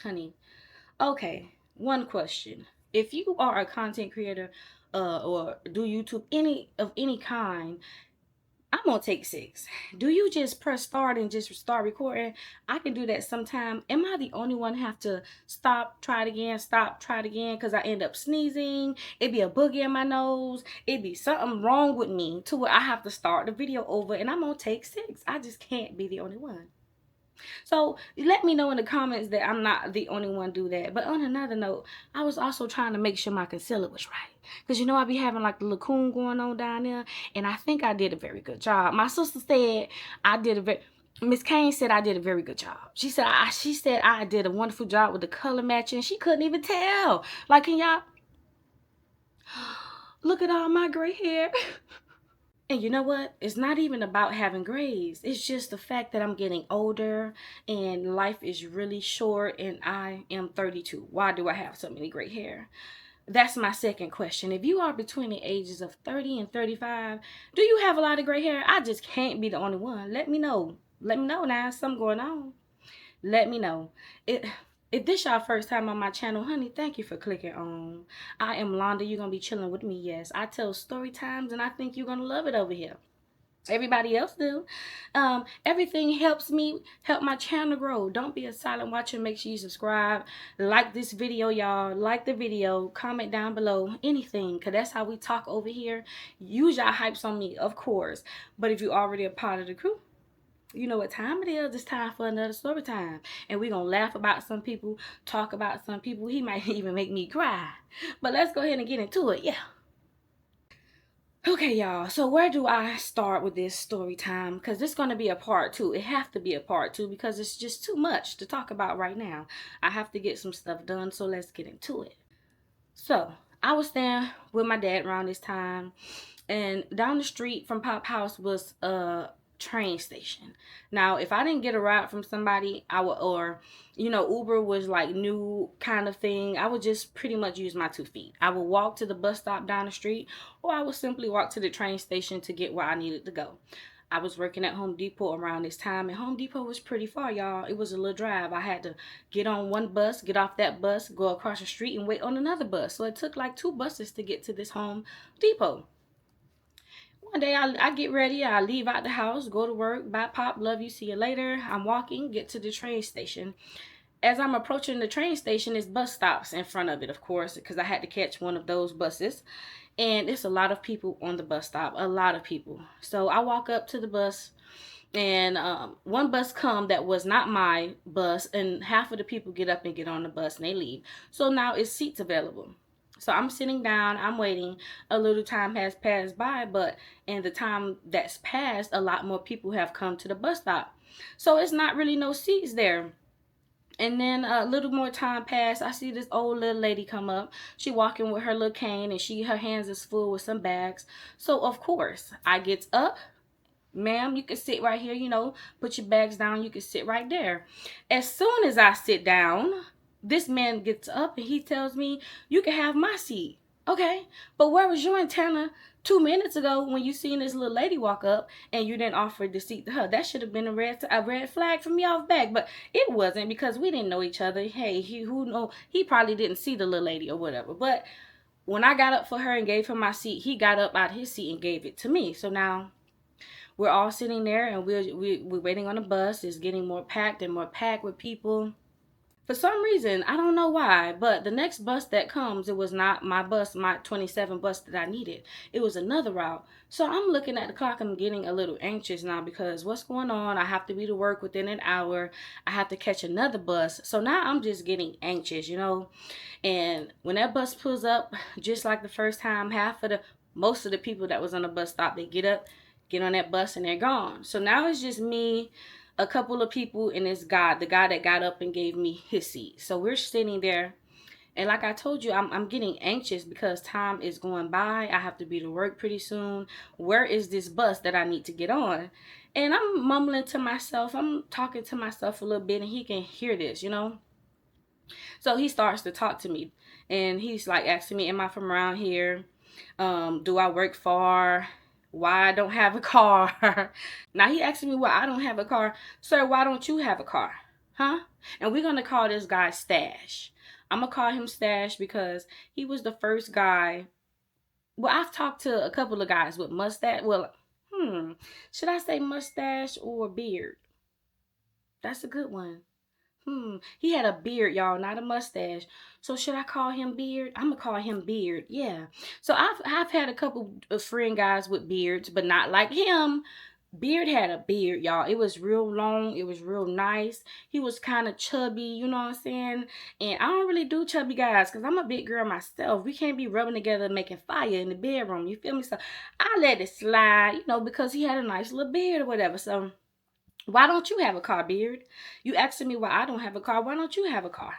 Honey, okay, one question. If you are a content creator or do YouTube any kind, I'm gonna take 6. Do you just press start and just start recording? I can do that sometime. Am I the only one have to stop, try it again, stop, try it again? Because I end up sneezing. It be a boogie in my nose. It be something wrong with me to where I have to start the video over and I'm gonna take 6. I just can't be the only one. So let me know in the comments that I'm not the only one do that. But on another note, I was also trying to make sure my concealer was right. Because I be having like the lacoon going on down there. And I think I did a very good job. My sister said I did a very Miss Kane said I did a very good job. She said I did a wonderful job with the color matching. She couldn't even tell. Like, can y'all look at all my gray hair? And you know what? It's not even about having grays. It's just the fact that I'm getting older and life is really short and I am 32. Why do I have so many gray hair? That's my second question. If you are between the ages of 30 and 35, do you have a lot of gray hair? I just can't be the only one. Let me know. Let me know now. Something going on. Let me know. If this your first time on my channel, honey, thank you for clicking on. I am Londa. You're going to be chilling with me. Yes, I tell story times and I think you're going to love it over here. Everybody else do. Everything helps me help my channel grow. Don't be a silent watcher. Make sure you subscribe, like this video, y'all. Like the video, comment down below, anything, because that's how we talk over here. Use your hypes on me, of course, but if you're already a part of the crew, you know what time it is. It's time for another story time. And we're going to laugh about some people, talk about some people. He might even make me cry. But let's go ahead and get into it. Yeah. Okay, y'all. So where do I start with this story time? Because it's going to be a part 2. It have to be a part 2 because it's just too much to talk about right now. I have to get some stuff done. So let's get into it. So I was staying with my dad around this time, and down the street from Pop House was a train station. Now, if I didn't get a ride from somebody, I would, or Uber was like new kind of thing, I would just pretty much use my 2 feet. I would walk to the bus stop down the street, or I would simply walk to the train station to get where I needed to go. I was working at Home Depot around this time, and Home Depot was pretty far, y'all. It was a little drive. I had to get on one bus, get off that bus, go across the street, and wait on another bus. So it took like 2 buses to get to this Home Depot. One day I get ready, I leave out the house, go to work, bye pop, love you, see you later. I'm walking, get to the train station. As I'm approaching the train station, there's bus stops in front of it, of course, because I had to catch one of those buses. And it's a lot of people on the bus stop, a lot of people. So I walk up to the bus, and one bus come that was not my bus, and half of the people get up and get on the bus and they leave. So now it's seats available. So I'm sitting down, I'm waiting. A little time has passed by, but in the time that's passed, a lot more people have come to the bus stop. So it's not really no seats there. And then a little more time passed. I see this old little lady come up. She walking with her little cane, and her hands is full with some bags. So of course I gets up. Ma'am, you can sit right here, put your bags down. You can sit right there. As soon as I sit down, this man gets up and he tells me, you can have my seat. Okay, but where was your antenna 2 minutes ago when you seen this little lady walk up and you didn't offer the seat to her? That should have been a red flag for me off back, but it wasn't because we didn't know each other. Hey, he probably didn't see the little lady or whatever. But when I got up for her and gave her my seat, he got up out of his seat and gave it to me. So now we're all sitting there and we're waiting on the bus. It's getting more packed and more packed with people. For some reason, I don't know why, but the next bus that comes, it was not my bus, my 27 bus that I needed. It was another route. So I'm looking at the clock. I'm getting a little anxious now because what's going on? I have to be to work within an hour. I have to catch another bus. So now I'm just getting anxious, And when that bus pulls up, just like the first time, most of the people that was on the bus stop, they get up, get on that bus, and they're gone. So now it's just me, a couple of people, and this guy, the guy that got up and gave me his seat. So we're sitting there, and like I told you, I'm getting anxious because time is going by. I have to be to work pretty soon. Where is this bus that I need to get on? And I'm mumbling to myself. I'm talking to myself a little bit, and he can hear this. So he starts to talk to me, and he's like asking me, am I from around here? Do I work far? Why I don't have a car? Now he asking me why I don't have a car. Sir, why don't you have a car? Huh? And we're gonna call this guy Stash. I'm gonna call him Stash because he was the first guy. Well, I've talked to a couple of guys with mustache. Well, should I say mustache or beard? That's a good one. He had a beard, y'all, not a mustache. So should I call him Beard? I'm gonna call him Beard. Yeah. So I've had a couple of friend guys with beards, but not like him. Beard had a beard, y'all. It was real long. It was real nice. He was kind of chubby, you know what I'm saying? And I don't really do chubby guys because I'm a big girl myself. We can't be rubbing together making fire in the bedroom. You feel me? So I let it slide, because he had a nice little beard or whatever. So why don't you have a car, Beard? You asking me why I don't have a car. Why don't you have a car?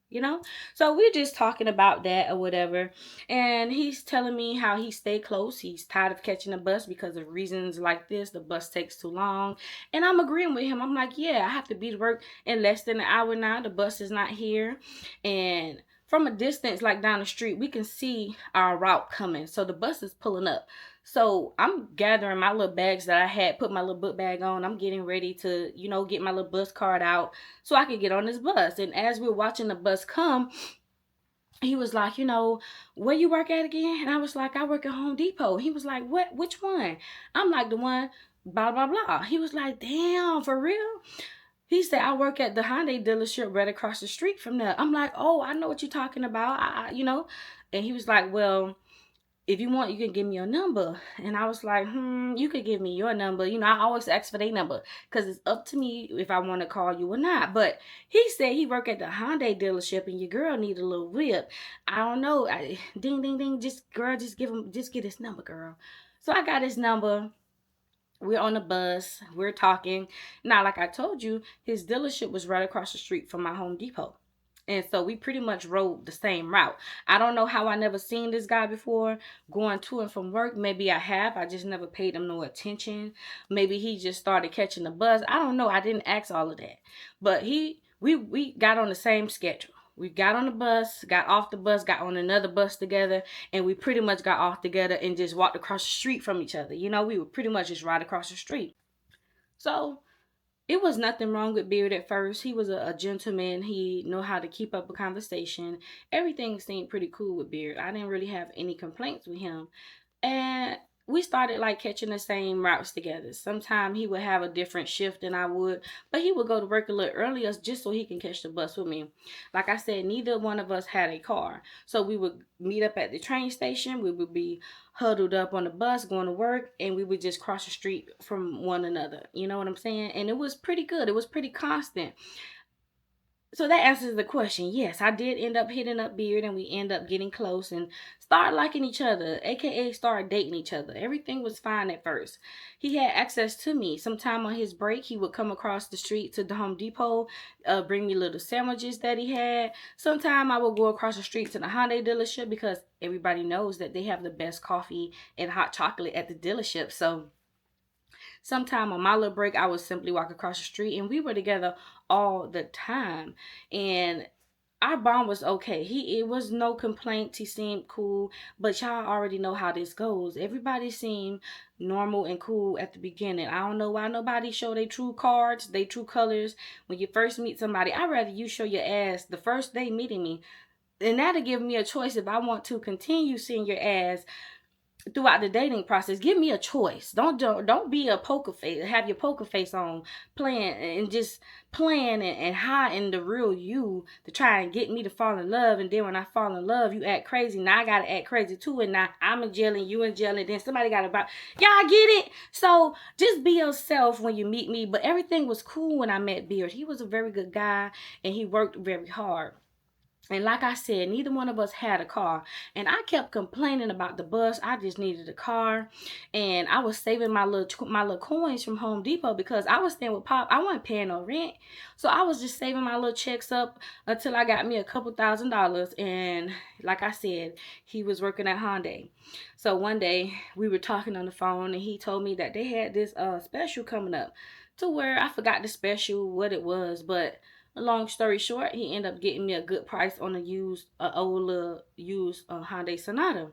You know? So we're just talking about that or whatever. And he's telling me how he stay close. He's tired of catching the bus because of reasons like this. The bus takes too long. And I'm agreeing with him. I'm like, yeah, I have to be to work in less than an hour now. The bus is not here. And from a distance, like down the street, we can see our route coming. So the bus is pulling up. So I'm gathering my little bags that I had, put my little book bag on. I'm getting ready to, get my little bus card out so I could get on this bus. And as we're watching the bus come, he was like, where you work at again? And I was like, I work at Home Depot. He was like, what? Which one? I'm like, the one, blah, blah, blah. He was like, damn, for real? He said, I work at the Hyundai dealership right across the street from there. I'm like, oh, I know what you're talking about. And he was like, well, if you want, you can give me your number. And I was like, you could give me your number. I always ask for their number because it's up to me if I want to call you or not. But he said he worked at the Hyundai dealership and your girl need a little whip. I don't know. Ding, ding, ding. Just get his number, girl. So I got his number. We're on the bus. We're talking. Now, like I told you, his dealership was right across the street from my Home Depot. And so we pretty much rode the same route. I don't know how I never seen this guy before going to and from work. Maybe I have. I just never paid him no attention. Maybe he just started catching the bus. I don't know. I didn't ask all of that. But we got on the same schedule. We got on the bus, got off the bus, got on another bus together, and we pretty much got off together and just walked across the street from each other. We were pretty much just right across the street. So it was nothing wrong with Beard at first. He was a gentleman. He knew how to keep up a conversation. Everything seemed pretty cool with Beard. I didn't really have any complaints with him. And we started like catching the same routes together. Sometimes he would have a different shift than I would, but he would go to work a little earlier just so he can catch the bus with me. Like I said, neither one of us had a car. So we would meet up at the train station. We would be huddled up on the bus going to work, and we would just cross the street from one another. You know what I'm saying? And it was pretty good. It was pretty constant. So that answers the question. Yes, I did end up hitting up Beard and we end up getting close and start liking each other, aka start dating each other. Everything was fine at first. He had access to me. Sometime on his break, he would come across the street to the Home Depot, bring me little sandwiches that he had. Sometime I would go across the street to the Hyundai dealership because everybody knows that they have the best coffee and hot chocolate at the dealership. So sometime on my little break, I would simply walk across the street and we were together all the time. And our bond was okay. It was no complaints. He seemed cool, but y'all already know how this goes. Everybody seemed normal and cool at the beginning. I don't know why nobody show their true cards, their true colors. When you first meet somebody, I'd rather you show your ass the first day meeting me. And that'll give me a choice if I want to continue seeing your ass throughout the dating process. Give me a choice. Don't be a poker face. Have your poker face on, playing and just playing and hiding the real you to try and get me to fall in love. And then when I fall in love, you act crazy. Now I gotta act crazy too. And now I'm in jail and you in jail. And then somebody gotta buy. Y'all get it? So just be yourself when you meet me. But everything was cool when I met Beard. He was a very good guy and he worked very hard. And like I said, neither one of us had a car. And I kept complaining about the bus. I just needed a car. And I was saving my little coins from Home Depot because I was staying with Pop. I wasn't paying no rent. So I was just saving my little checks up until I got me a couple $1,000s. And like I said, he was working at Hyundai. So one day we were talking on the phone and he told me that they had this special coming up to where I forgot the special, what it was, but long story short, he ended up getting me a good price on a used Hyundai Sonata.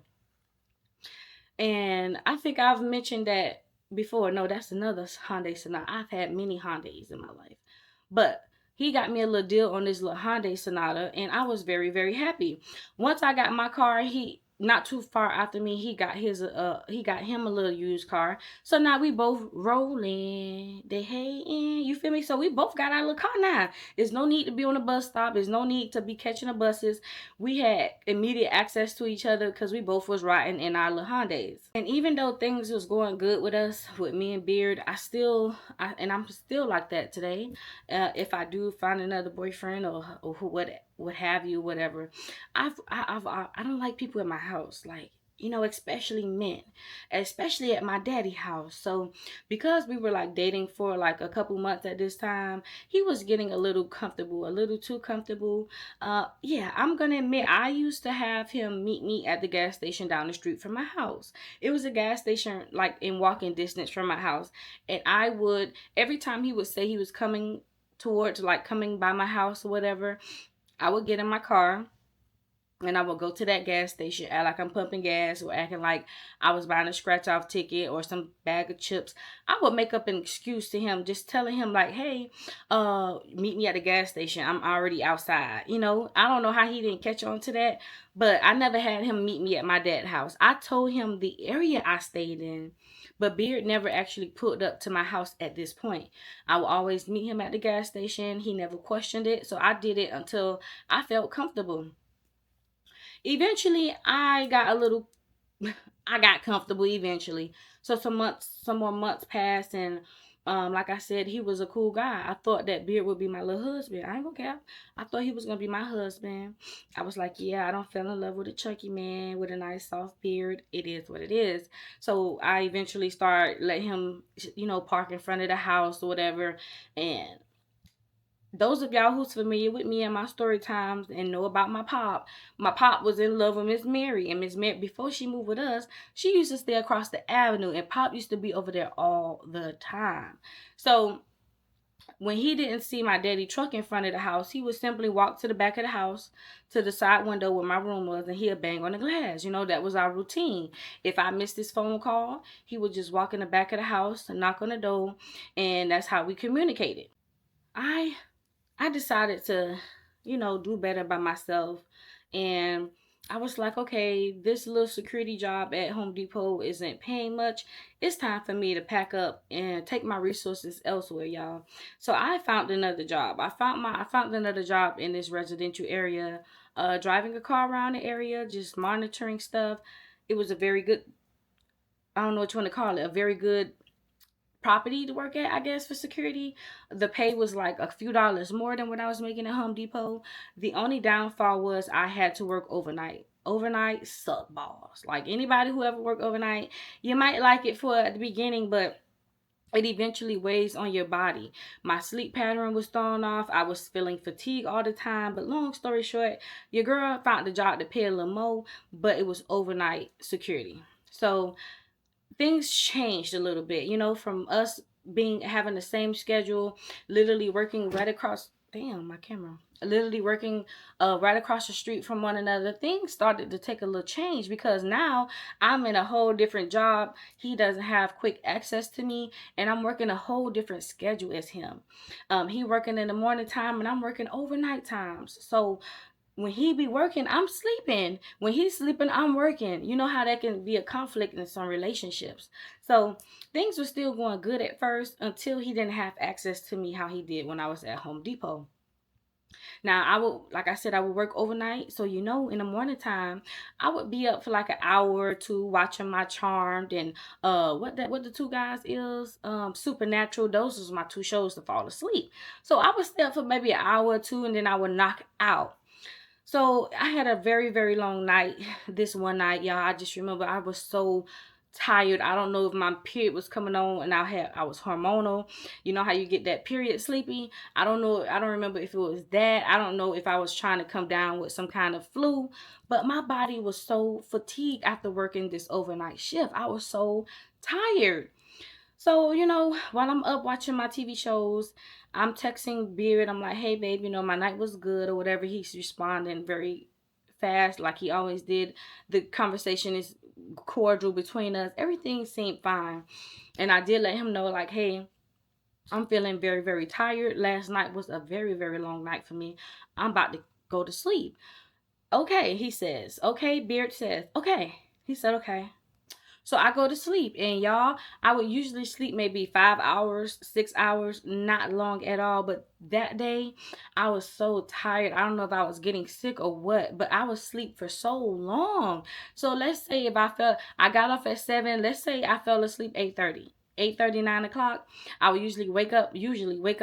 And I think I've mentioned that before. No, that's another Hyundai Sonata. I've had many Hyundais in my life. But he got me a little deal on this little Hyundai Sonata, and I was very, very happy. Once I got my car, he not too far after me, he got him a little used car. So now we both rolling the hay in. You feel me? So we both got our little car now. There's no need to be on a bus stop. There's no need to be catching the buses. We had immediate access to each other because we both was riding in our little Hondas. And even though things was going good with us, with me and Beard, I'm still like that today. If I do find another boyfriend or what have you, whatever, I don't like people in my house, like, especially men, especially at my daddy house. So because we were like dating for like a couple months at this time, he was getting a little comfortable, a little too comfortable. Yeah, I'm gonna admit, I used to have him meet me at the gas station down the street from my house. It was a gas station like in walking distance from my house, and I would, every time he would say he was coming towards, like, coming by my house or whatever, I would get in my car and I would go to that gas station, act like I'm pumping gas or acting like I was buying a scratch off ticket or some bag of chips. I would make up an excuse to him, just telling him like, hey, meet me at the gas station. I'm already outside. I don't know how he didn't catch on to that, but I never had him meet me at my dad's house. I told him the area I stayed in, but Beard never actually pulled up to my house at this point. I would always meet him at the gas station. He never questioned it. So I did it until I felt comfortable. Eventually, I got comfortable eventually. So some more months passed, and like I said, he was a cool guy. I thought that Beard would be my little husband. I ain't gonna cap. I thought he was gonna be my husband. I was like, yeah, I don't fell in love with a chunky man with a nice soft beard. It is what it is. So I eventually started letting him, park in front of the house or whatever, and those of y'all who's familiar with me and my story times and know about my pop was in love with Miss Mary. And Miss Mary, before she moved with us, she used to stay across the avenue, and Pop used to be over there all the time. So when he didn't see my daddy truck in front of the house, he would simply walk to the back of the house, to the side window where my room was, and he'd bang on the glass. That was our routine. If I missed his phone call, he would just walk in the back of the house and knock on the door, and that's how we communicated. I I decided to, do better by myself. And I was like, okay, this little security job at Home Depot isn't paying much. It's time for me to pack up and take my resources elsewhere, y'all. So I found another job. I found another job in this residential area, driving a car around the area, just monitoring stuff. It was a very good, I don't know what you want to call it, a very good property to work at, I guess, for security. The pay was like a few dollars more than what I was making at Home Depot. The only downfall was I had to work overnight. Overnight suck balls. Like, anybody who ever worked overnight, you might like it for at the beginning, but it eventually weighs on your body. My sleep pattern was thrown off. I was feeling fatigue all the time. But long story short, your girl found a job to pay a little more, but it was overnight security. So things changed a little bit, from us being having the same schedule, literally working right across, damn, my camera, literally working right across the street from one another. Things started to take a little change because now I'm in a whole different job. He doesn't have quick access to me, and I'm working a whole different schedule as him. He working in the morning time, and I'm working overnight times. So when he be working, I'm sleeping. When he's sleeping, I'm working. You know how that can be a conflict in some relationships. So things were still going good at first until he didn't have access to me how he did when I was at Home Depot. Now, like I said, I would work overnight. So, in the morning time, I would be up for like an hour or two watching my Charmed and what the two guys is, Supernatural. Those was my two shows to fall asleep. So I would stay up for maybe an hour or two, and then I would knock out. So I had a very, very long night this one night, y'all. I just remember I was so tired. I don't know if my period was coming on and I was hormonal. You know how you get that period sleepy? I don't know. I don't remember if it was that. I don't know if I was trying to come down with some kind of flu, but my body was so fatigued after working this overnight shift. I was so tired. So, while I'm up watching my TV shows, I'm texting Beard. I'm like, hey, babe, my night was good or whatever. He's responding very fast, like he always did. The conversation is cordial between us. Everything seemed fine. And I did let him know, like, hey, I'm feeling very, very tired. Last night was a very, very long night for me. I'm about to go to sleep. Okay, he says. Okay, Beard says. Okay. He said, okay. So I go to sleep, and y'all, I would usually sleep maybe 5 hours, 6 hours, not long at all. But that day, I was so tired. I don't know if I was getting sick or what, but I was asleep for so long. So let's say if I got off at 7. Let's say I fell asleep 8:30. 8:30, 9 o'clock. I would usually wake up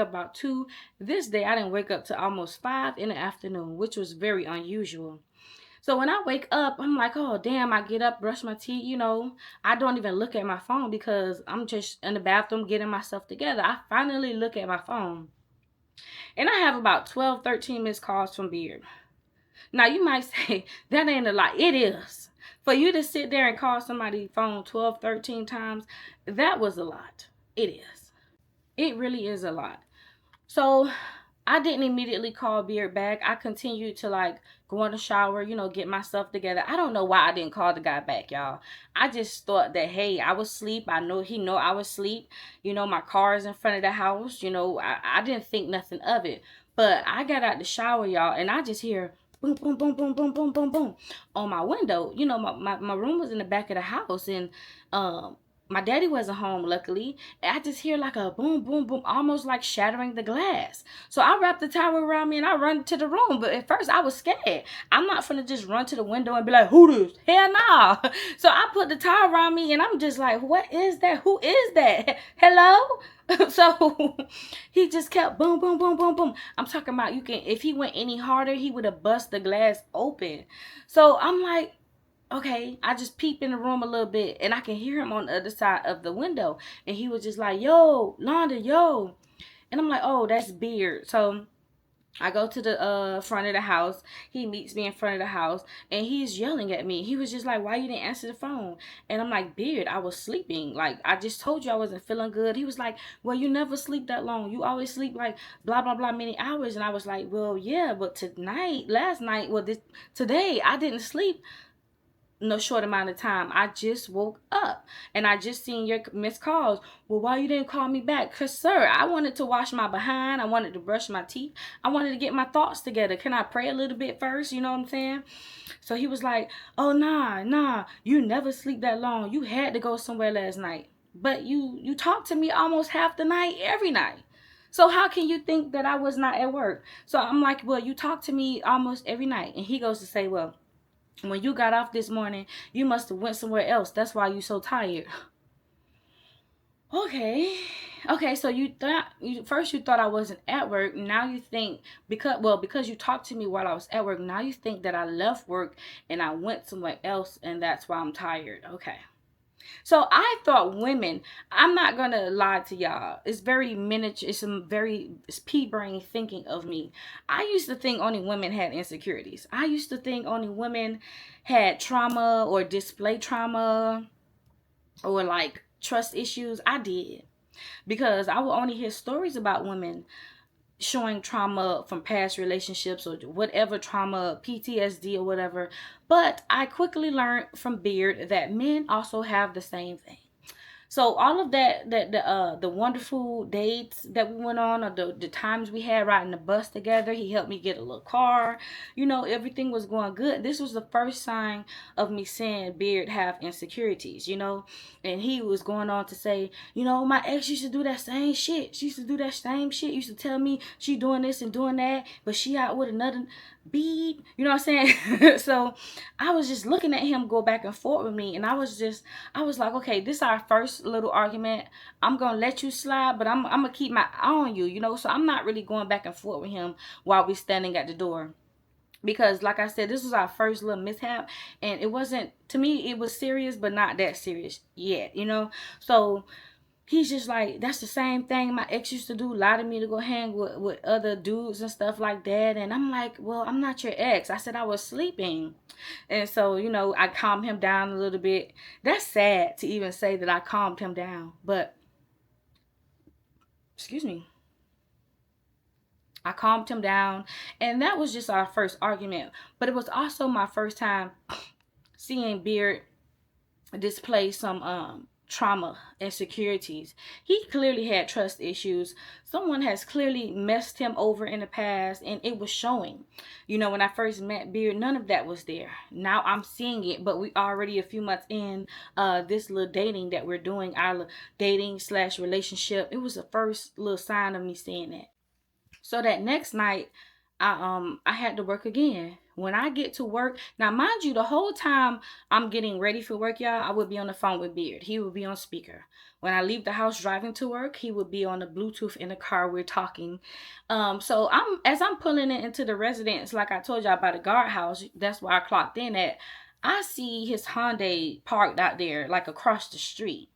about 2. This day I didn't wake up to almost 5 in the afternoon, which was very unusual. So when I wake up, I'm like, oh, damn, I get up, brush my teeth, I don't even look at my phone because I'm just in the bathroom getting myself together. I finally look at my phone, and I have about 12, 13 missed calls from Beard. Now, you might say, that ain't a lot. It is. For you to sit there and call somebody's phone 12, 13 times, that was a lot. It is. It really is a lot. So I didn't immediately call Beard back. I continued to go in the shower, get myself together. I don't know why I didn't call the guy back, y'all. I just thought that, hey, I was asleep. I know he know I was asleep. My car is in front of the house. I didn't think nothing of it. But I got out the shower, y'all, and I just hear boom, boom, boom, boom, boom, boom, boom, boom on my window. My room was in the back of the house, and my daddy wasn't home, luckily. I just hear like a boom, boom, boom, almost like shattering the glass. So I wrapped the towel around me and I run to the room. But at first I was scared. I'm not finna just run to the window and be like, who this? Hell no. So I put the towel around me and I'm just like, what is that? Who is that? Hello? So he just kept boom, boom, boom, boom, boom. I'm talking about if he went any harder, he would have bust the glass open. So I'm like, okay, I just peep in the room a little bit and I can hear him on the other side of the window. And he was just like, yo, Londa, yo. And I'm like, oh, that's Beard. So I go to the front of the house. He meets me in front of the house and he's yelling at me. He was just like, why you didn't answer the phone? And I'm like, Beard, I was sleeping. Like, I just told you I wasn't feeling good. He was like, well, you never sleep that long. You always sleep like blah, blah, blah, many hours. And I was like, well, yeah, but today I didn't sleep no short amount of time. I just woke up and I just seen your missed calls. Well, why you didn't call me back? Cause sir, I wanted to wash my behind. I wanted to brush my teeth. I wanted to get my thoughts together. Can I pray a little bit first? You know what I'm saying? So he was like, oh, nah, you never sleep that long. You had to go somewhere last night. But you talked to me almost half the night, every night. So how can you think that I was not at work? So I'm like, well, you talk to me almost every night. And he goes to say, well, when you got off this morning, you must have went somewhere else. That's why you so tired. Okay, so you thought I wasn't at work. Now you think because you talked to me while I was at work, now you think that I left work and I went somewhere else and that's why I'm tired. Okay. So I thought women, I'm not going to lie to y'all. It's very miniature. It's pea brain thinking of me. I used to think only women had insecurities. I used to think only women had trauma or display trauma or like trust issues. I did. Because I would only hear stories about women showing trauma from past relationships or whatever trauma, PTSD or whatever. But I quickly learned from Beard that men also have the same thing. So all of the wonderful dates that we went on, or the times we had riding the bus together, he helped me get a little car. Everything was going good. This was the first sign of me seeing Beard have insecurities, And he was going on to say, my ex used to do that same shit. She used to do that same shit. Used to tell me she doing this and doing that, but she out with another beat. You know what I'm saying? So I was just looking at him go back and forth with me, and I was like, okay, this is our first little argument. I'm gonna let you slide, but I'm gonna keep my eye on you, so I'm not really going back and forth with him while we standing at the door. Because like I said, this was our first little mishap, and it wasn't, to me, it was serious, but not that serious yet, So he's just like, that's the same thing my ex used to do, lie to me to go hang with other dudes and stuff like that. And I'm like, well, I'm not your ex. I said I was sleeping. And so, I calmed him down a little bit. That's sad to even say that I calmed him down. But, excuse me. I calmed him down. And that was just our first argument. But it was also my first time seeing Beard display some trauma, insecurities. He clearly had trust issues. Someone has clearly messed him over in the past, and it was showing. When I first met Beard, none of that was there. Now I'm seeing it, but we already a few months in this little dating that we're doing, our dating slash relationship. It was the first little sign of me seeing that. So that next night, I had to work again. When I get to work, now mind you, the whole time I'm getting ready for work, y'all, I would be on the phone with Beard. He would be on speaker. When I leave the house driving to work, he would be on the Bluetooth in the car. We're talking. So as I'm pulling it into the residence, like I told y'all about the guardhouse, that's where I clocked in at. I see his Hyundai parked out there, like across the street.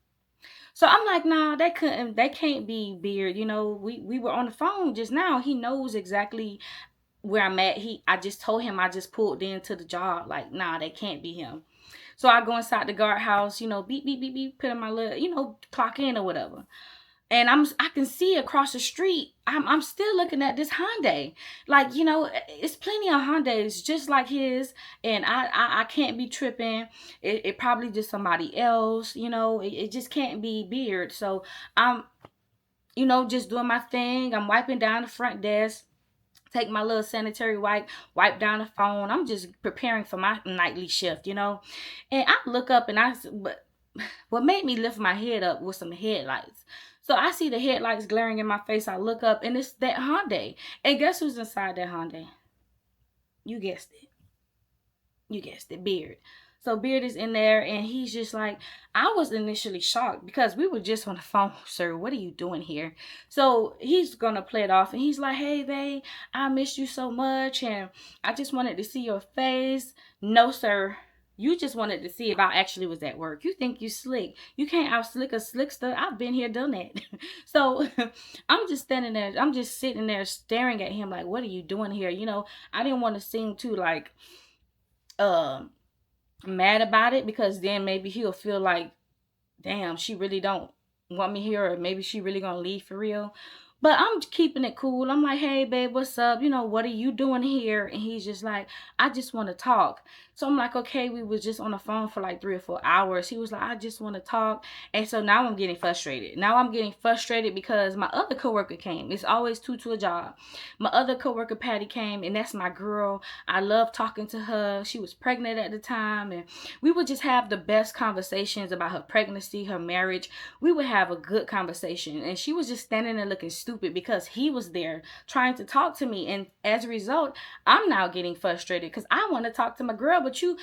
So I'm like, nah, that can't be Beard. We were on the phone just now. He knows exactly where I'm at. I just told him I just pulled into the job. Like, nah, that can't be him. So I go inside the guardhouse, beep, beep, beep, beep, put in my little, clock in or whatever. And I can see across the street. I'm still looking at this Hyundai. Like, it's plenty of Hyundais just like his, and I can't be tripping. It probably just somebody else. It just can't be Beard. So I'm, just doing my thing. I'm wiping down the front desk. Take my little sanitary wipe down the phone. I'm just preparing for my nightly shift. And I look up and but what made me lift my head up was some headlights. So I see the headlights glaring in my face. I look up and it's that Hyundai. And guess who's inside that Hyundai? You guessed it. You guessed it, Beard. So Beard is in there and he's just like, I was initially shocked because we were just on the phone. Sir, what are you doing here? So he's going to play it off and he's like, hey, babe, I missed you so much and I just wanted to see your face. No, sir. You just wanted to see if I actually was at work. You think you slick. You can't out slick a slickster. I've been here, done that. So I'm just standing there. I'm just sitting there staring at him like, what are you doing here? I didn't want to seem too like mad about it because then maybe he'll feel like, damn, she really don't want me here, or maybe she really gonna leave for real. But I'm keeping it cool. I'm like, hey, babe, what's up? What are you doing here? And he's just like, I just want to talk. So I'm like, okay, we was just on the phone for like 3 or 4 hours. He was like, I just want to talk. And so now I'm getting frustrated. Because my other coworker came. It's always two to a job. My other coworker, Patty, came, and that's my girl. I love talking to her. She was pregnant at the time, and we would just have the best conversations about her pregnancy, her marriage. We would have a good conversation, and she was just standing there looking stupid because he was there trying to talk to me, and as a result, I'm now getting frustrated because I want to talk to my girl, but you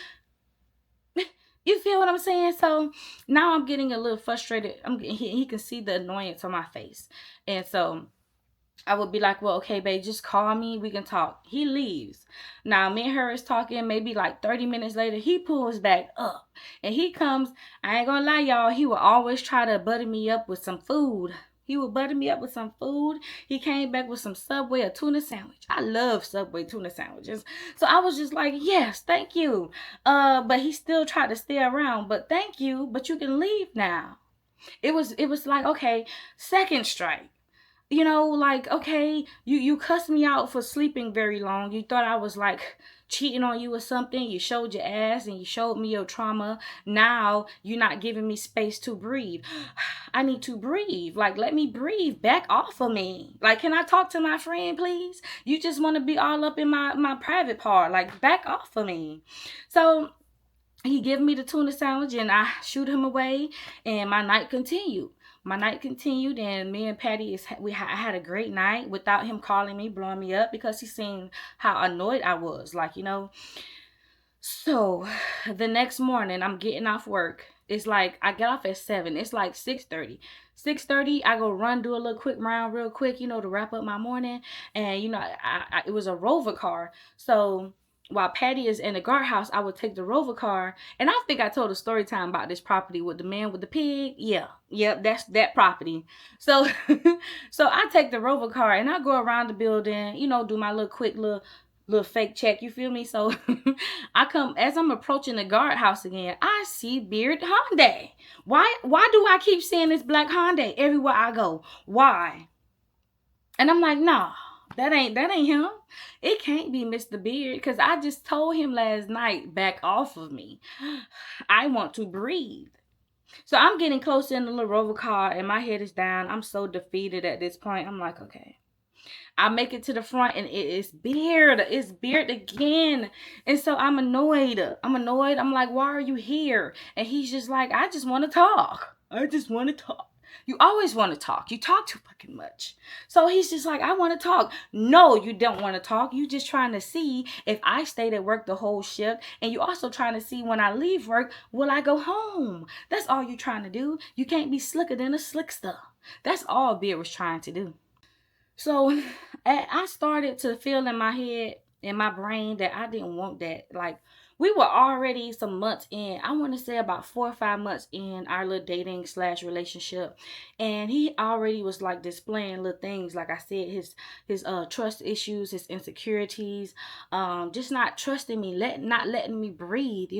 feel what I'm saying? So now I'm getting a little frustrated. He can see the annoyance on my face, and so I would be like, well, okay, babe, just call me. We can talk. He leaves. Now, me and her is talking. Maybe like 30 minutes later, he pulls back up. And he comes. I ain't gonna lie, y'all. He would always try to butter me up with some food. He came back with some Subway, a tuna sandwich. I love Subway tuna sandwiches. So I was just like, yes, thank you. But he still tried to stay around. But thank you. But you can leave now. It was like, okay, second strike. Like, okay, you cussed me out for sleeping very long. You thought I was like cheating on you or something. You showed your ass and you showed me your trauma. Now you're not giving me space to breathe. I need to breathe. Like, let me breathe. Back off of me. Like, can I talk to my friend, please? You just want to be all up in my private part. Like, back off of me. So he gave me the tuna sandwich and I shoot him away, and my night continued. And me and Patty I had a great night without him calling me, blowing me up, because he seen how annoyed I was. Like, So the next morning I'm getting off work. It's like I get off at 7. It's like 6:30. 6:30, I go run, do a little quick round real quick, to wrap up my morning. And it was a Rover car. So while Patty is in the guardhouse, I would take the Rover car. And I think I told a story time about this property with the man with the pig. Yeah, that's that property. So so I take the Rover car and I go around the building, do my little quick little fake check, you feel me? So as I'm approaching the guardhouse again, I see Beard Hyundai. Why do I keep seeing this black Hyundai everywhere I go? Why? And I'm like, nah. That ain't him. It can't be Mr. Beard, because I just told him last night, back off of me. I want to breathe. So I'm getting closer in the little Rover car, and my head is down. I'm so defeated at this point. I'm like, okay. I make it to the front, and it is Beard. It's Beard again. And so I'm annoyed. I'm like, why are you here? And he's just like, I just want to talk. I just want to talk. You always want to talk. You talk too fucking much. So he's just like, I want to talk. No, you don't want to talk. You just trying to see if I stayed at work the whole shift. And you also trying to see when I leave work, will I go home? That's all you trying to do. You can't be slicker than a slick stuff. That's all Beard was trying to do. So I started to feel in my head, in my brain, that I didn't want that. Like, we were already some months in. I want to say about 4 or 5 months in our little dating slash relationship, and he already was like displaying little things. Like I said, his trust issues, his insecurities, just not trusting me, not letting me breathe.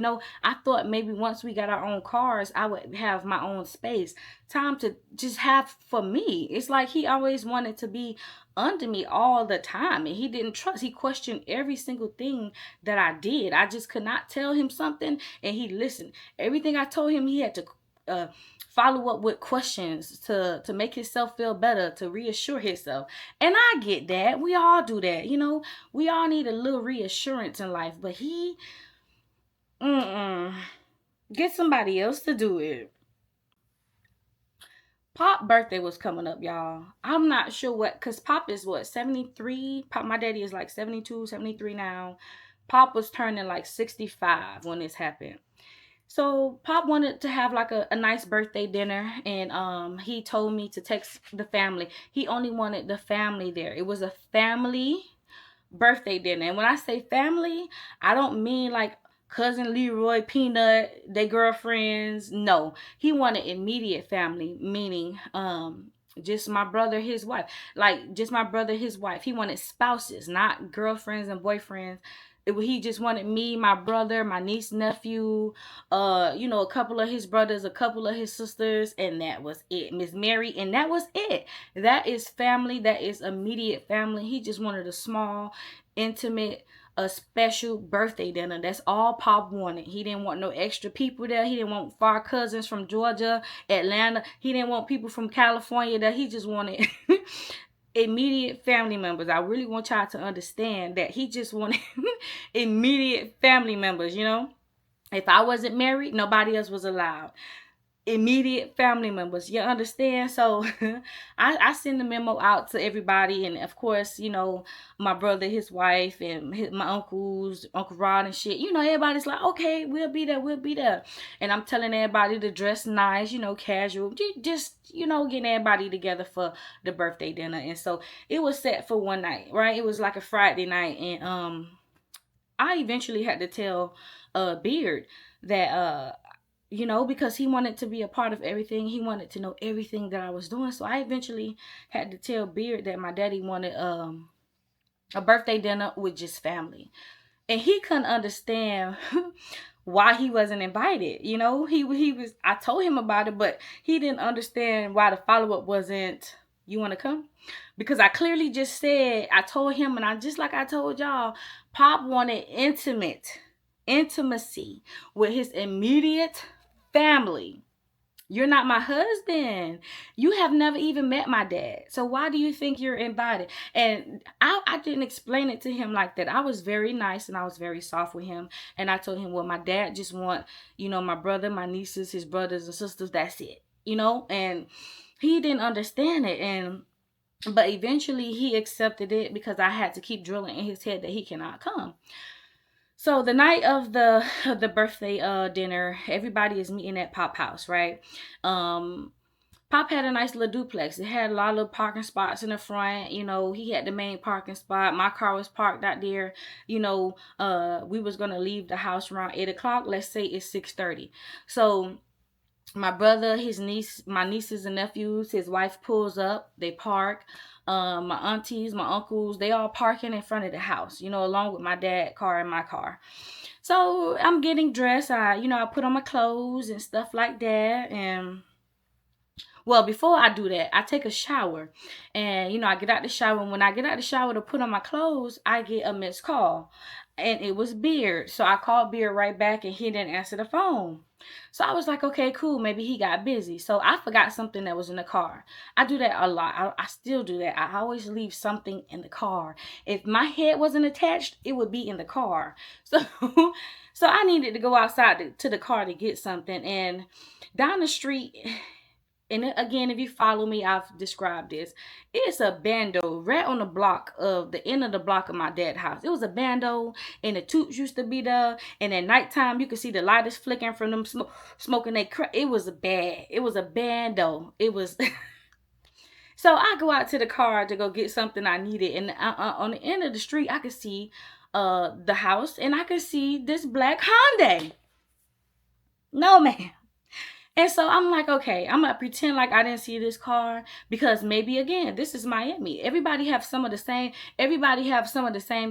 I thought maybe once we got our own cars, I would have my own space, time to just have for me. It's like he always wanted to be under me all the time, and he didn't trust. He questioned every single thing that I did. I just could not tell him something, and he listened. Everything I told him, he had to follow up with questions to make himself feel better, to reassure himself. And I get that. We all do that. We all need a little reassurance in life, but he get somebody else to do it. Pop birthday was coming up, y'all. I'm not sure because Pop is what, 73? Pop, my daddy is like 72, 73 now. Pop was turning like 65 when this happened. So Pop wanted to have like a nice birthday dinner, and he told me to text the family. He only wanted the family there. It was a family birthday dinner. And when I say family, I don't mean like cousin Leroy, Peanut, their girlfriends. No, he wanted immediate family, meaning just my brother, his wife. Like just my brother, his wife. He wanted spouses, not girlfriends and boyfriends. He just wanted me, my brother, my niece, nephew, a couple of his brothers, a couple of his sisters, and that was it. Miss Mary, and that was it. That is family. That is immediate family. He just wanted a small, intimate, a special birthday dinner. That's all Pop wanted. He didn't want no extra people there. He didn't want far cousins from Georgia, Atlanta. He didn't want people from California there. He just wanted immediate family members. I really want y'all to understand that he just wanted immediate family members. If I wasn't married, nobody else was allowed. Immediate family members, you understand? So I send the memo out to everybody, and of course, my brother, his wife, and my uncles, Uncle Rod and shit. Everybody's like, okay, we'll be there. And I'm telling everybody to dress nice, casual, just getting everybody together for the birthday dinner. And so it was set for one night, right? It was like a Friday night, and I eventually had to tell Beard that because he wanted to be a part of everything. He wanted to know everything that I was doing. So I eventually had to tell Beard that my daddy wanted a birthday dinner with just family. And he couldn't understand why he wasn't invited. He was, I told him about it, but he didn't understand why the follow-up wasn't, you want to come? Because I clearly just said, I told him, and just like I told y'all, Pop wanted intimacy with his immediate family. You're not my husband. You have never even met my dad. So why do you think you're invited? And I didn't explain it to him like that. I was very nice and I was very soft with him. And I told him, well, my dad just want, my brother, my nieces, his brothers and sisters. That's it. And he didn't understand it. But eventually he accepted it because I had to keep drilling in his head that he cannot come. So the night of the birthday dinner, everybody is meeting at Pop house, right? Pop had a nice little duplex. It had a lot of parking spots in the front. He had the main parking spot. My car was parked out there. We was gonna leave the house around 8 o'clock. Let's say it's 6:30. So my brother, my nieces and nephews, his wife pulls up. They park. My aunties, my uncles, they all parking in front of the house, along with my dad's car and my car. So I'm getting dressed. I put on my clothes and stuff like that. And well, before I do that, I take a shower. And, I get out the shower. And when I get out the shower to put on my clothes, I get a missed call. and it was Beard. So I called Beard right back and he didn't answer the phone. So I was like, okay, cool. Maybe he got busy. So I forgot something that was in the car. I do that a lot. I still do that. I always leave something in the car. If my head wasn't attached, it would be in the car. So so I needed to go outside to the car to get something. And down the street, and again, if you follow me, I've described this. It's a bando right on the block of the end of the block of my dad's house. It was a bando, and the toots used to be there. And at nighttime, you could see the lighters flickering from them smoking that crap. It was bad. It was a bando. It was. So I go out to the car to go get something I needed, and on the end of the street, I could see the house, and I could see this black Hyundai. No, man. And so I'm like, okay, I'm gonna pretend like I didn't see this car, because maybe again, this is Miami. Everybody have some of the same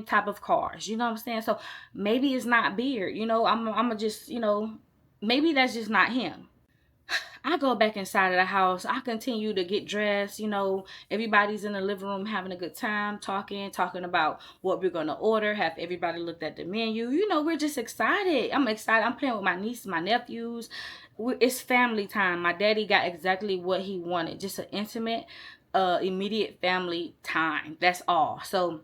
type of cars. You know what I'm saying? So maybe it's not Beard. I'm gonna just, maybe that's just not him. I go back inside of the house. I continue to get dressed. Everybody's in the living room having a good time, talking about what we're going to order. Have everybody looked at the menu? We're just excited. I'm excited. I'm playing with my nieces, my nephews. It's family time. My daddy got exactly what he wanted. Just an intimate, immediate family time. That's all. So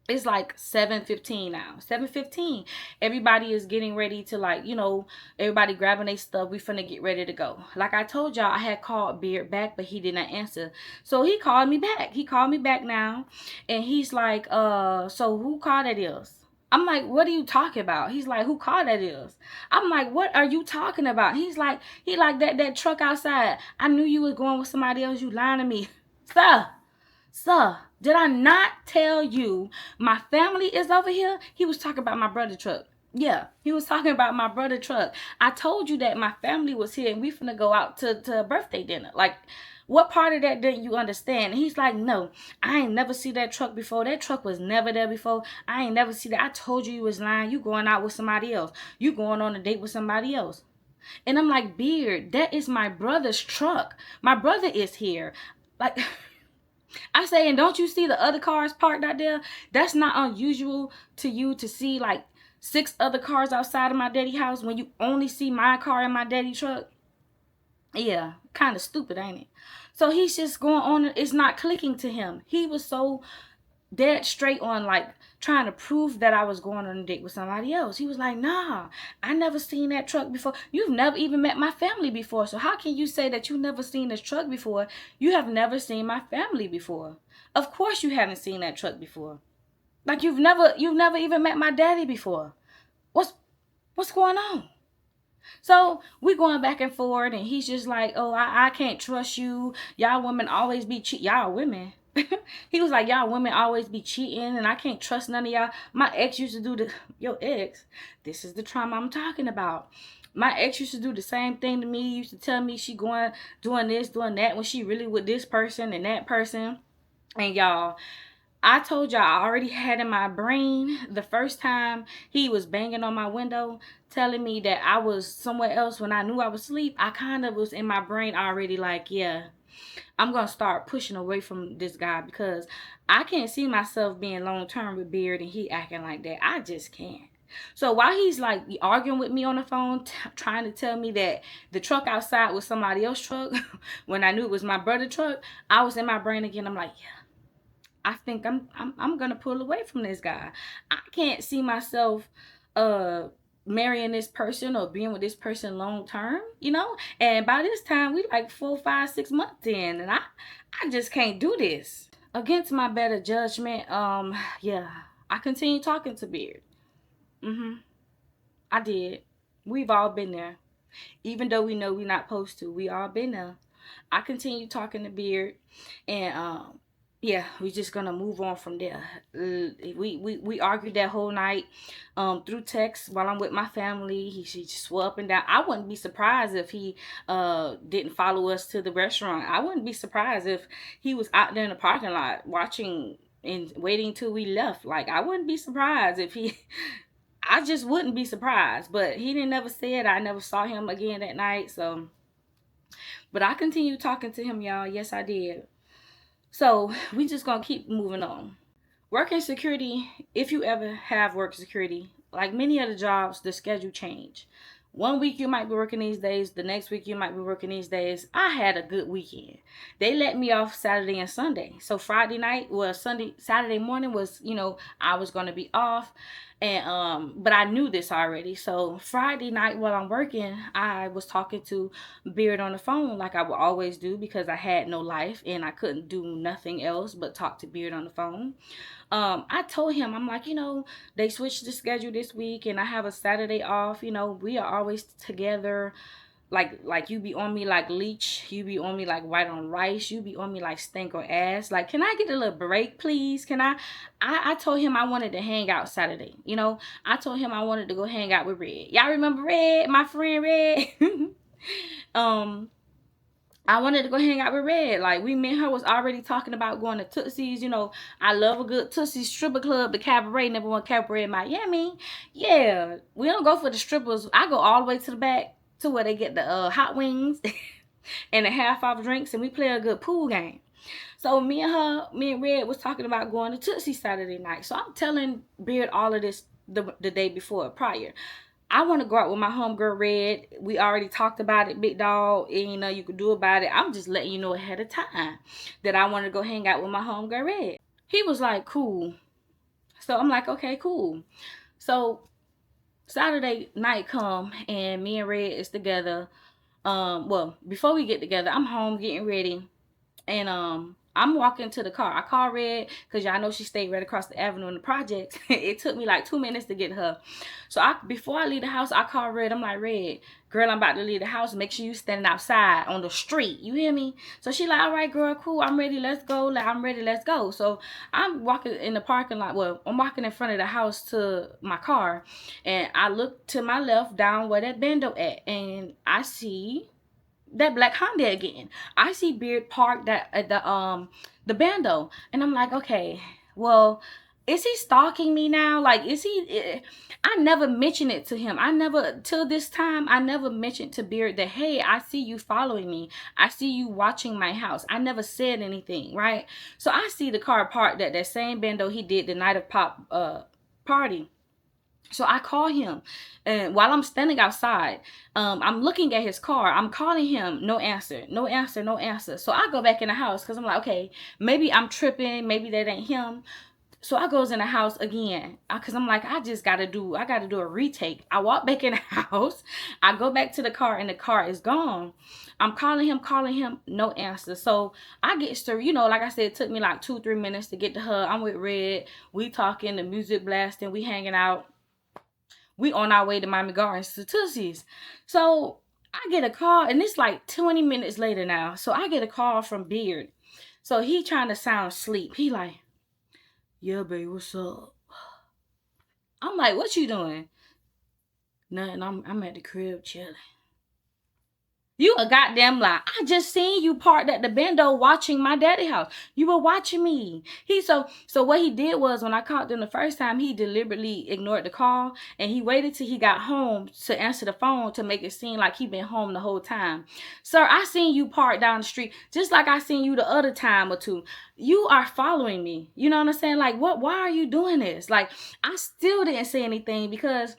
it's like 7:15 now. 7:15. Everybody is getting ready to, everybody grabbing their stuff. We finna get ready to go. Like I told y'all, I had called Beard back, but he did not answer. So he called me back. He called me back now. And he's like, so who called that is? I'm like, what are you talking about? He's like, who called that is? I'm like, what are you talking about? He like that truck outside. I knew you was going with somebody else. You lying to me. Sir, did I not tell you my family is over here? He was talking about my brother truck. Yeah, he was talking about my brother truck. I told you that my family was here and we finna go out to a birthday dinner. Like, what part of that didn't you understand? And he's like, no, I ain't never see that truck before. That truck was never there before. I ain't never see that. I told you was lying. You going out with somebody else. You going on a date with somebody else. And I'm like, Beard, that is my brother's truck. My brother is here. Like... I say, and don't you see the other cars parked out there? That's not unusual to you to see like 6 other cars outside of my daddy house when you only see my car and my daddy truck. Yeah, kind of stupid, ain't it? So he's just going on. It's not clicking to him. He was so dead straight on, like, trying to prove that I was going on a date with somebody else. He was like, nah, I never seen that truck before. You've never even met my family before. So how can you say that you never seen this truck before? You have never seen my family before. Of course you haven't seen that truck before. Like, you've never even met my daddy before. What's going on? So we going back and forth, and he's just like, oh, I can't trust you. Y'all women always be y'all women. He was like, y'all women always be cheating, and I can't trust none of y'all. My ex used to do your ex, this is the trauma I'm talking about. My ex used to do the same thing to me. Used to tell me she doing this, doing that, when she really with this person and that person. And y'all, I told y'all, I already had in my brain the first time he was banging on my window, telling me that I was somewhere else when I knew I was asleep. I kind of was in my brain already like, yeah, I'm going to start pushing away from this guy, because I can't see myself being long term with Beard and he acting like that. I just can't. So while he's like arguing with me on the phone, trying to tell me that the truck outside was somebody else's truck when I knew it was my brother's truck, I was in my brain again. I'm like, yeah, I think I'm gonna pull away from this guy. I can't see myself marrying this person or being with this person long term, And by this time we like 4, 5, 6 months in, and I just can't do this. Against my better judgment, yeah, I continue talking to Beard. I did. We've all been there. Even though we know we're not supposed to, we all been there. I continue talking to Beard, and yeah, we're just gonna move on from there. We argued that whole night through text while I'm with my family. She just swore up and down. I wouldn't be surprised if he didn't follow us to the restaurant. I wouldn't be surprised if he was out there in the parking lot watching and waiting till we left. Like, I wouldn't be surprised if he I just wouldn't be surprised. But he didn't never say it. I never saw him again that night. So, but I continued talking to him, y'all. Yes, I did. So we just gonna keep moving on. Working security, if you ever have work security, like many other jobs, the schedule change. One week you might be working these days, the next week you might be working these days. I had a good weekend. They let me off Saturday and Sunday. So Friday night was Sunday, Saturday morning was, I was gonna be off. And but I knew this already. So Friday night while I'm working, I was talking to Beard on the phone like I would always do because I had no life and I couldn't do nothing else but talk to Beard on the phone. I told him, I'm like, they switched the schedule this week and I have a Saturday off. We are always together. Like you be on me like leech, you be on me like white on rice, you be on me like stink on ass. Like, can I get a little break, please? Can I told him I wanted to hang out Saturday. I told him I wanted to go hang out with Red. Y'all remember Red, my friend Red? um I wanted to go hang out with Red. Like, me and her was already talking about going to Tootsie's. I love a good Tootsie's stripper club, the Cabaret, number one Cabaret in Miami. Yeah, we don't go for the strippers. I go all the way to the back to where they get the hot wings and the half off drinks, and we play a good pool game. So me and Red was talking about going to Tootsie Saturday night. So I'm telling Beard all of this the day before, prior. I want to go out with my homegirl Red. We already talked about it, big dog. And you could do about it. I'm just letting you know ahead of time that I want to go hang out with my homegirl Red. He was like, cool. So I'm like, okay, cool. So Saturday night come and me and Red is together. Well, before we get together, I'm home getting ready. And I'm walking to the car. I call Red because y'all know she stayed right across the avenue in the projects. It took me like 2 minutes to get her. So before I leave the house, I call Red. I'm like, Red, girl, I'm about to leave the house. Make sure you standing outside on the street. You hear me? So she like, all right, girl, cool. I'm ready. Let's go. Like, I'm ready. Let's go. So I'm walking in the parking lot. Well, I'm walking in front of the house to my car. And I look to my left down where that bando at. And I see that black Honda again. I see Beard parked at the bando, and I'm like, okay, well, is he stalking me now? Like, is he? I never mentioned it to him. I never, till this time, I never mentioned to Beard that, hey, I see you following me. I see you watching my house. I never said anything, right? So I see the car parked at that same bando he did the night of pop party. So I call him, and while I'm standing outside, I'm looking at his car. I'm calling him, no answer, no answer, no answer. So I go back in the house because I'm like, okay, maybe I'm tripping, maybe that ain't him. So I goes in the house again because I'm like, I gotta do a retake. I walk back in the house. I go back to the car and the car is gone. I'm calling him, no answer. So I get to, like I said, it took me like 2-3 minutes to get to her. I'm with Red. We talking, the music blasting, we hanging out. We on our way to Miami Gardens to Tootsie's. So I get a call, and it's like 20 minutes later now. So I get a call from Beard. So he trying to sound asleep. He like, yeah, babe, what's up? I'm like, what you doing? Nothing. I'm at the crib chilling. You a goddamn lie. I just seen you parked at the bando watching my daddy house. You were watching me. So what he did was, when I called him the first time, he deliberately ignored the call and he waited till he got home to answer the phone to make it seem like he been home the whole time. Sir, I seen you parked down the street just like I seen you the other time or two. You are following me. You know what I'm saying? Like, why are you doing this? Like, I still didn't say anything because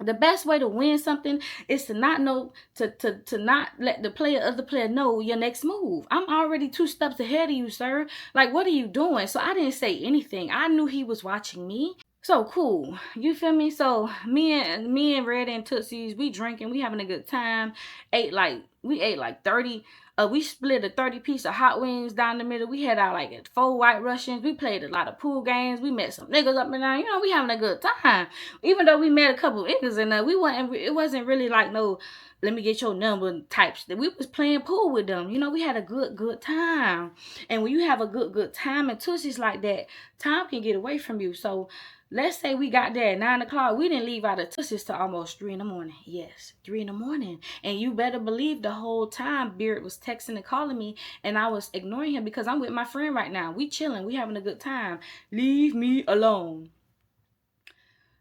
the best way to win something is to not know, to not let the other player know your next move. I'm already 2 steps ahead of you, sir. Like, what are you doing? So I didn't say anything. I knew he was watching me. So cool. You feel me? So me and Red and Tootsie's, we drinking, we having a good time. We ate like 30. We split a 30 piece of hot wings down the middle. We had our like 4 white Russians. We played a lot of pool games. We met some niggas up and down. We having a good time. Even though we met a couple niggas in there, it wasn't really like no, let me get your number types. We was playing pool with them. We had a good time. And when you have a good time and Tootsie's like that, time can get away from you. So let's say we got there at 9 o'clock. We didn't leave out of Tootsie's till almost 3 in the morning. Yes, 3 in the morning. And you better believe the whole time Beard was texting and calling me, and I was ignoring him because I'm with my friend right now. We chilling. We having a good time. Leave me alone.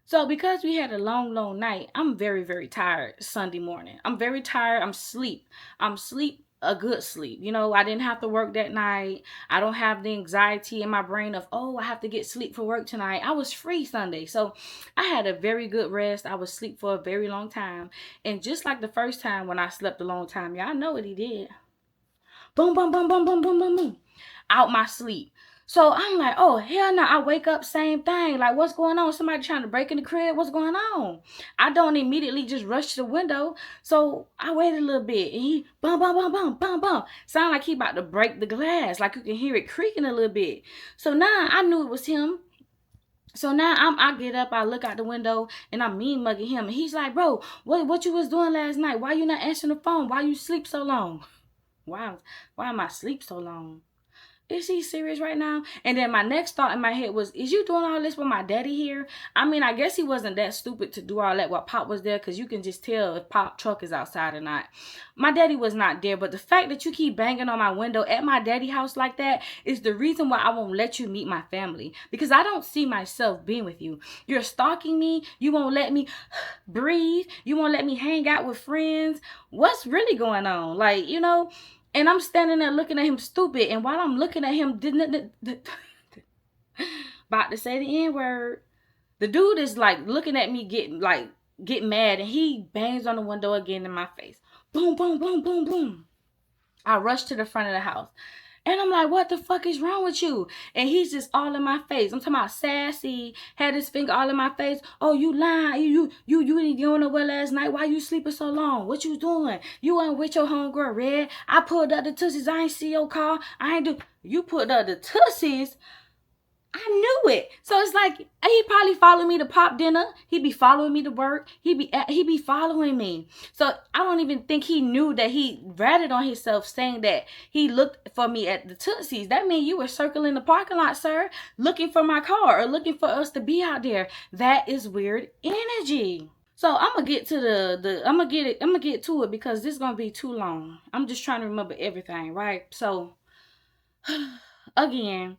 So because we had a long night, I'm very, very tired Sunday morning. I'm very tired. I'm sleep. a good sleep. You know, I didn't have to work that night. I don't have the anxiety in my brain of, oh, I have to get sleep for work tonight. I was free Sunday. So I had a very good rest. I was asleep for a very long time. And just like the first time when I slept a long time, y'all know what he did. Boom, boom, boom, boom, boom, boom, boom, boom. Out my sleep. So I'm like, oh, hell no. I wake up, same thing. Like, what's going on? Somebody trying to break in the crib? What's going on? I don't immediately just rush to the window. So I waited a little bit. And he, bum, bum, bum, bum, bum, bum. Sound like he about to break the glass. Like you can hear it creaking a little bit. So now I knew it was him. So now I get up, I look out the window, and I'm mean mugging him. And he's like, bro, what you was doing last night? Why you not answering the phone? Why you sleep so long? Why am I asleep so long? Is he serious right now? And then my next thought in my head was, is you doing all this with my daddy here? I mean, I guess he wasn't that stupid to do all that while Pop was there, because you can just tell if Pop truck is outside or not. My daddy was not there, but the fact that you keep banging on my window at my daddy house like that is the reason why I won't let you meet my family, because I don't see myself being with you. You're stalking me. You won't let me breathe. You won't let me hang out with friends. What's really going on? Like, you know... And I'm standing there looking at him stupid. And while I'm looking at him, about to say the N-word, the dude is like looking at me get mad. And he bangs on the window again in my face. Boom, boom, boom, boom, boom. I rush to the front of the house. And I'm like, what the fuck is wrong with you? And he's just all in my face. I'm talking about sassy, had his finger all in my face. Oh, you lying. You didn't go nowhere last night. Why you sleeping so long? What you doing? You ain't with your homegirl, Red. I pulled up the tussies. I ain't see your car. I ain't do. You pulled up the tussies. I knew it. So it's like he probably followed me to Pop dinner. He be following me to work. He be following me. So I don't even think he knew that he ratted on himself saying that he looked for me at the Tootsies. That means you were circling the parking lot, sir, looking for my car or looking for us to be out there. That is weird energy. So I'm gonna get to I'm gonna get to it because this is gonna be too long. I'm just trying to remember everything, right? So again,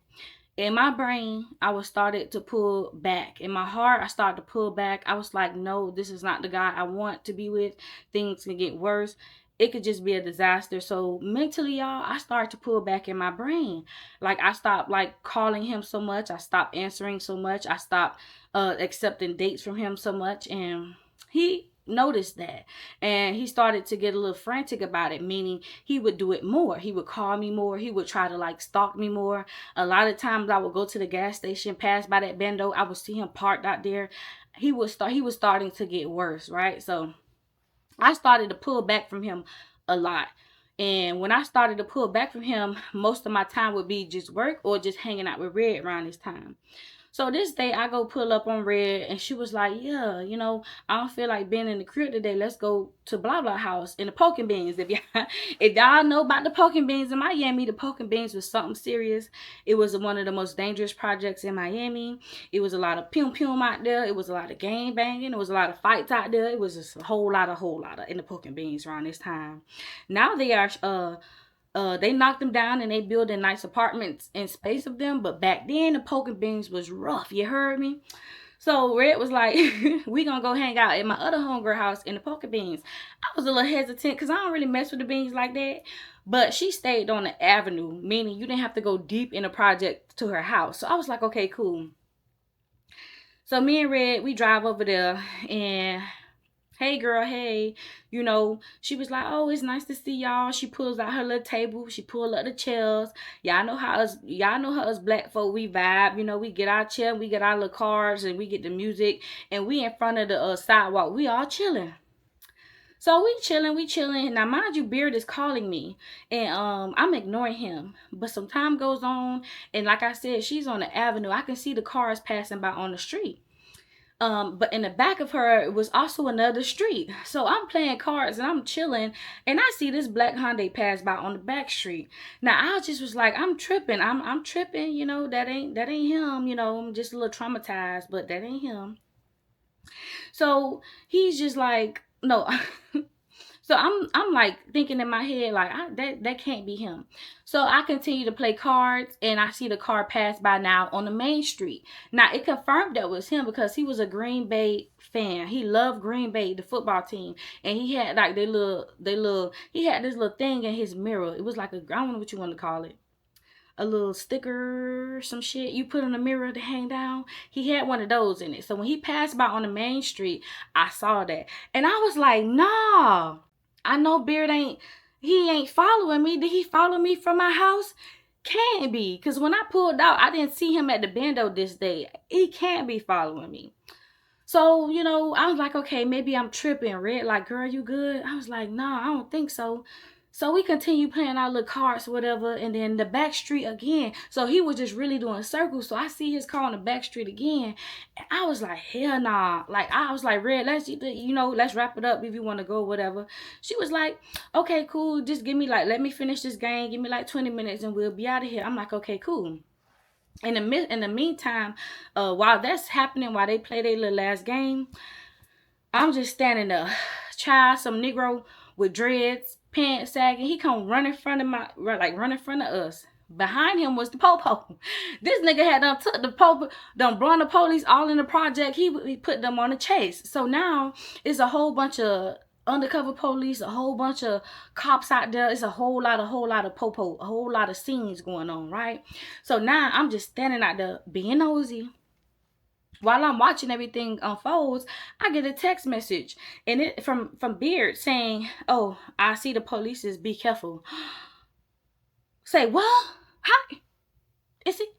in my brain, I was started to pull back. In my heart, I started to pull back. I was like, no, this is not the guy I want to be with. Things can get worse. It could just be a disaster. So mentally, y'all, I started to pull back in my brain. Like I stopped like calling him so much. I stopped answering so much. I stopped accepting dates from him so much. And he noticed that, and he started to get a little frantic about it, meaning he would do it more. He would call me more. He would try to like stalk me more. A lot of times I would go to the gas station, pass by that bando, I would see him parked out there. He was starting to get worse, right? So I started to pull back from him a lot. And when I started to pull back from him, most of my time would be just work or just hanging out with Red around this time. So this day I go pull up on Red, and she was like, yeah, you know, I don't feel like being in the crib today. Let's go to blah blah house in the poking beans. If y'all know about the poking beans in Miami, the poking beans was something serious. It was one of the most dangerous projects in Miami. It was a lot of pum pum out there. It was a lot of gang banging. It was a lot of fights out there. It was just a whole lot of in the poking beans around this time. Now they are they knocked them down and they built a nice apartments in space of them. But back then, the poking beans was rough. You heard me? So Red was like, we gonna go hang out at my other homegirl house in the poking beans. I was a little hesitant because I don't really mess with the beans like that. But she stayed on the avenue, meaning you didn't have to go deep in the project to her house. So I was like, okay, cool. So me and Red, we drive over there, and hey girl, hey, you know, she was like, oh, it's nice to see y'all. She pulls out her little table. She pulled up the chairs. Y'all know how us black folk, we vibe. You know, we get our chair, we get our little cards, and we get the music, and we in front of the sidewalk. We all chilling. So we chilling. Now, mind you, Beard is calling me, and I'm ignoring him. But some time goes on, and like I said, she's on the avenue. I can see the cars passing by on the street. But in the back of her was also another street. So I'm playing cards and I'm chilling, and I see this black Hyundai pass by on the back street. Now I just was like, I'm tripping. I'm tripping, you know, that ain't him, you know, I'm just a little traumatized, but that ain't him. So he's just like, no. So I'm like thinking in my head, like, that can't be him. So I continue to play cards, and I see the car pass by now on the main street. Now it confirmed that was him because he was a Green Bay fan. He loved Green Bay, the football team, and he had like he had this little thing in his mirror. It was like a, I don't know what you want to call it, a little sticker, some shit you put on the mirror to hang down. He had one of those in it. So when he passed by on the main street, I saw that. And I was like, nah, I know Beard he ain't following me. Did he follow me from my house? Can't be. Because when I pulled out, I didn't see him at the bando this day. He can't be following me. So, I was like, okay, maybe I'm tripping. Red, like, girl, you good? I was like, nah, I don't think so. So we continue playing our little cards, whatever, and then the back street again. So he was just really doing circles. So I see his car on the back street again. And I was like, hell nah. Like, I was like, Red, let's wrap it up if you want to go, whatever. She was like, okay, cool. Just let me finish this game. Give me like 20 minutes and we'll be out of here. I'm like, okay, cool. In the meantime, while that's happening, while they play their little last game, I'm just standing there. Child, some Negro with dreads, pants sagging. He come run in front of us. Behind him was the popo. This nigga had done took the popo, done brought the police all in the project. He put them on a chase. So now it's a whole bunch of undercover police, a whole bunch of cops out there. It's a whole lot of popo, a whole lot of scenes going on, right? So now I'm just standing out there being nosy. While I'm watching everything unfolds, I get a text message and it from Beard saying, "Oh, I see the police. Be careful." Say what? How is it?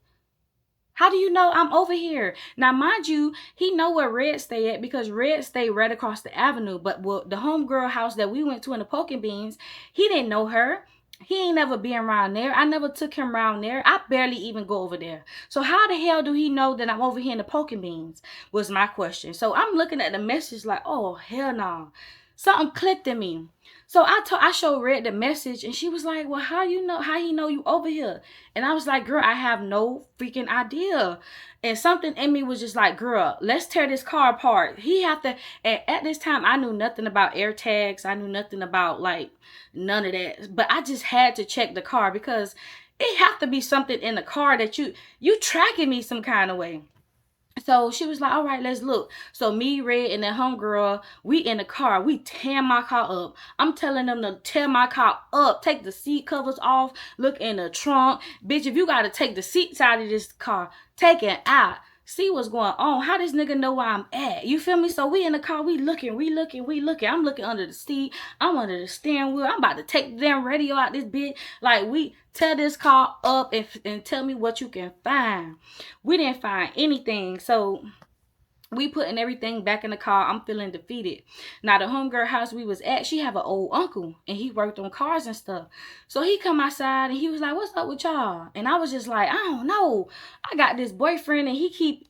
How do you know I'm over here? Now, mind you, he know where Red stay at because Red stay right across the avenue. But the homegirl house that we went to in the Poking Beans, he didn't know her. He ain't never been around there. I never took him around there. I barely even go over there. So how the hell do he know that I'm over here in the Poking Beans was my question. So I'm looking at the message like, oh, hell no. Something clicked in me. So I showed Red the message and she was like, well, how he know you over here? And I was like, girl, I have no freaking idea. And something in me was just like, girl, let's tear this car apart. And at this time, I knew nothing about air tags. I knew nothing about like none of that. But I just had to check the car because it have to be something in the car that you tracking me some kind of way. So she was like, all right, let's look. So me, Red, and that homegirl, we in the car. We tear my car up. I'm telling them to tear my car up. Take the seat covers off. Look in the trunk. Bitch, if you got to take the seats out of this car, take it out. See what's going on. How this nigga know where I'm at? You feel me? So we in the car. We looking. I'm looking under the seat. I'm under the steering wheel. I'm about to take the damn radio out this bitch. Like, we tear this car up and tell me what you can find. We didn't find anything. So we putting everything back in the car. I'm feeling defeated. Now, the homegirl house we was at, she have an old uncle. And he worked on cars and stuff. So he come outside and he was like, what's up with y'all? And I was just like, I don't know. I got this boyfriend and he keep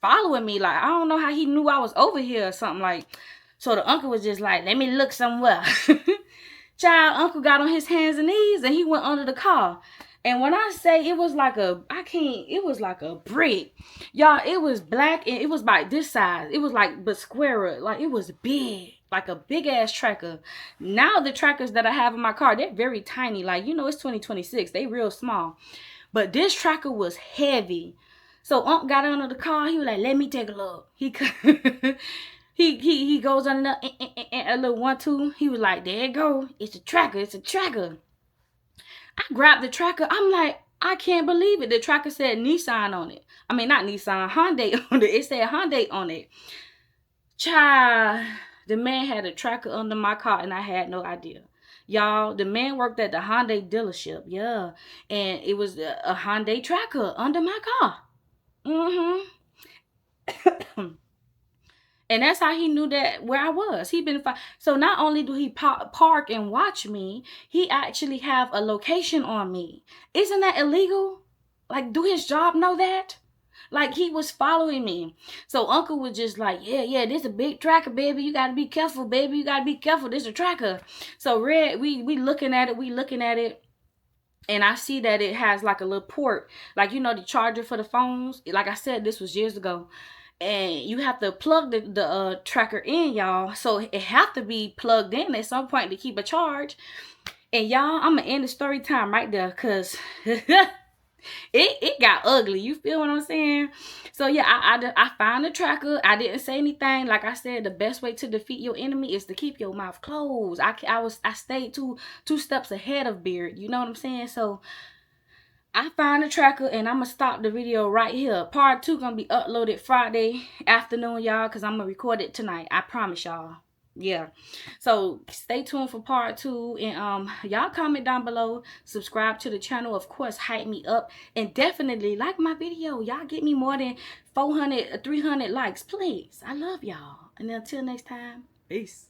following me. Like, I don't know how he knew I was over here or something like. So the uncle was just like, let me look somewhere. Child, uncle got on his hands and knees and he went under the car. And when I say it was like it was like a brick. Y'all, it was black and it was by this size. It was like, but square. Like, it was big. Like a big ass tracker. Now the trackers that I have in my car, they're very tiny. Like, it's 2026. They real small. But this tracker was heavy. So Unc got under the car. He was like, let me take a look. He goes under a little 1-2. He was like, there it go. It's a tracker. I grabbed the tracker. I'm like, I can't believe it. The tracker said Nissan on it. I mean, not Nissan, Hyundai on it. It said Hyundai on it. Child, the man had a tracker under my car and I had no idea. Y'all, the man worked at the Hyundai dealership. Yeah. And it was a Hyundai tracker under my car. And that's how he knew that where I was. So not only do he park and watch me, he actually have a location on me. Isn't that illegal? Like, do his job know that? Like, he was following me. So uncle was just like, yeah, this a big tracker, baby. You got to be careful, baby. You got to be careful. This a tracker. So Red, we looking at it. And I see that it has like a little port. Like, the charger for the phones. Like I said, this was years ago. and you have to plug the tracker in, y'all. So it have to be plugged in at some point to keep a charge. And y'all, I'm gonna end the story time right there, cause it got ugly. You feel what I'm saying? So yeah, I found the tracker. I didn't say anything. Like I said, the best way to defeat your enemy is to keep your mouth closed. I stayed two steps ahead of Beard. You know what I'm saying? So I found the tracker, and I'm gonna stop the video right here. Part 2 gonna be uploaded Friday afternoon, y'all, because I'm gonna record it tonight. I promise y'all. Yeah. So stay tuned for part 2, and y'all comment down below, subscribe to the channel, of course, hype me up, and definitely like my video. Y'all get me more than 400 or 300 likes, please. I love y'all. And until next time, peace.